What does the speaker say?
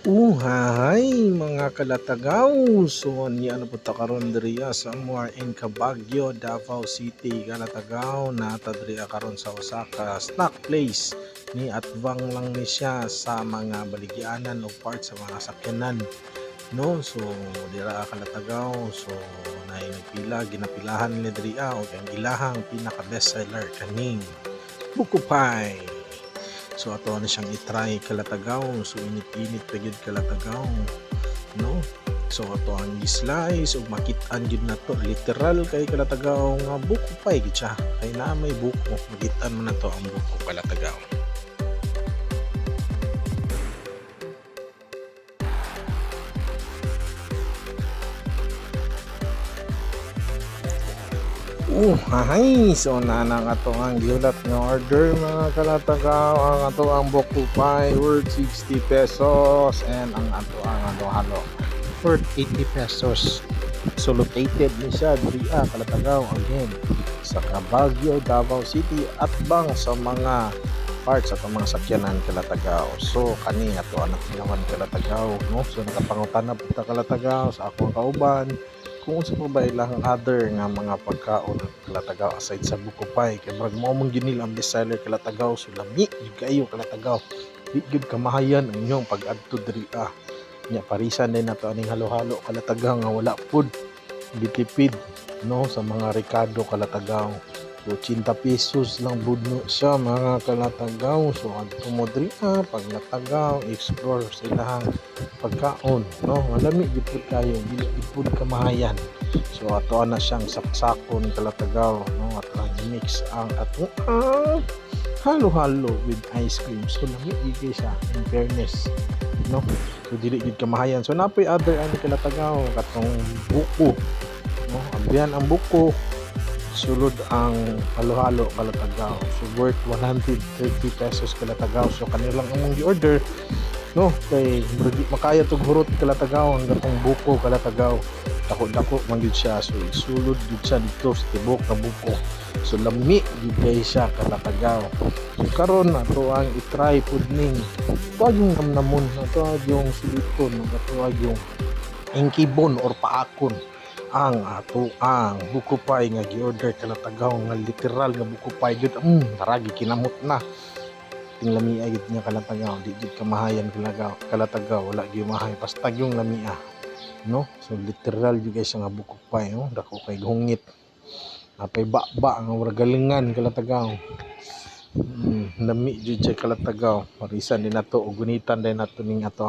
Uhay mga kalatagaw, so niya po ta karon diriya somewhere in Cabagyo, Davao City, kalatagaw. Nata diriya karon sa Osaka snack place ni atbang lang ni siya sa mga baligyanan o part sa mga sakyanan, no. So dira kalatagaw, so nagpila ginapilahan ni diriya og ang ilahang pinaka best seller kaning buko pie. So ato na siyang i-try kalatagaw, so init-init pa gyud kalatagaw, no. So ato ang i-slice ug makit-an gyud nato literal kay kalatagaw nga buko pay gyud siya, kay naa may buko, makit-an man nato ang buko kalatagaw. Hahay! So nanang ato ang giulat nga order mga kalatagaw. Ang ato ang buko pie worth 60 pesos and ang ato ang halo-halo worth 80 pesos. So located ni siya diriya kalatagaw again sa Cabagyo, Davao City at bang sa mga parts at mga sakyanan kalatagaw. So kani ato ang naman kalatagaw, no. So nakapangutan na puta kalatagaw sa akong kauban kung sa pa ba ilang other nga mga pagkaon kalatagaw aside sa buko pie, kay murag mao man ginil ang best seller kalatagaw. So lami gyud kayo kalatagaw, di gyud kamahayan ang inyong pag-adto diriya nya. Parisan din nato aning halo-halo kalatagaw nga wala pud gitipid, no, sa mga rekado kalatagaw. So 80 pesos lang budno siya mga kalatagaw. So adto mo diriya pag natagaw explore sa ilahang pagkaon, no. Malami gid pud kayo, dili gid pud kamahayan. So ato na siyang saksakon kalatagaw, no, at mix ang ato halo-halo with ice cream. So lami gid siya in fairness, no. So dili gid kamahayan. So napoy other ani kalatagaw katong buko, no. Abyan ang buko, sulod ang halo-halo kalatagaw. So worth 130 pesos kalatagaw. So kanilang among gi-order, no, kay makaya tog hurot kalatagaw ang gatong buko kalatagaw. Dako-dako man gyud siya. So isulod gyud siya dito sa tibok na buko. So lami gyud kay siya kalatagaw. So karon ato ang i-try pud ning tuwag yung namnamon, tuwag yung silikon, tuwag yung inkibon or paakon ang ato ang buko pie nga gi-order kalatagaw nga literal nga buko pie gyud. Naragi kinamot na ting lamia gyud niya kalatagaw, di gyud kamahayan kalatagaw, wala gyud mahay pastag yung lamia, no. So literal gyud guys nga buko pie, no. Dako kay hungit, napay ba nga galingan kalatagaw. Lami gyud siya kalatagaw. Parisan din nato og gunitan din nato ning ato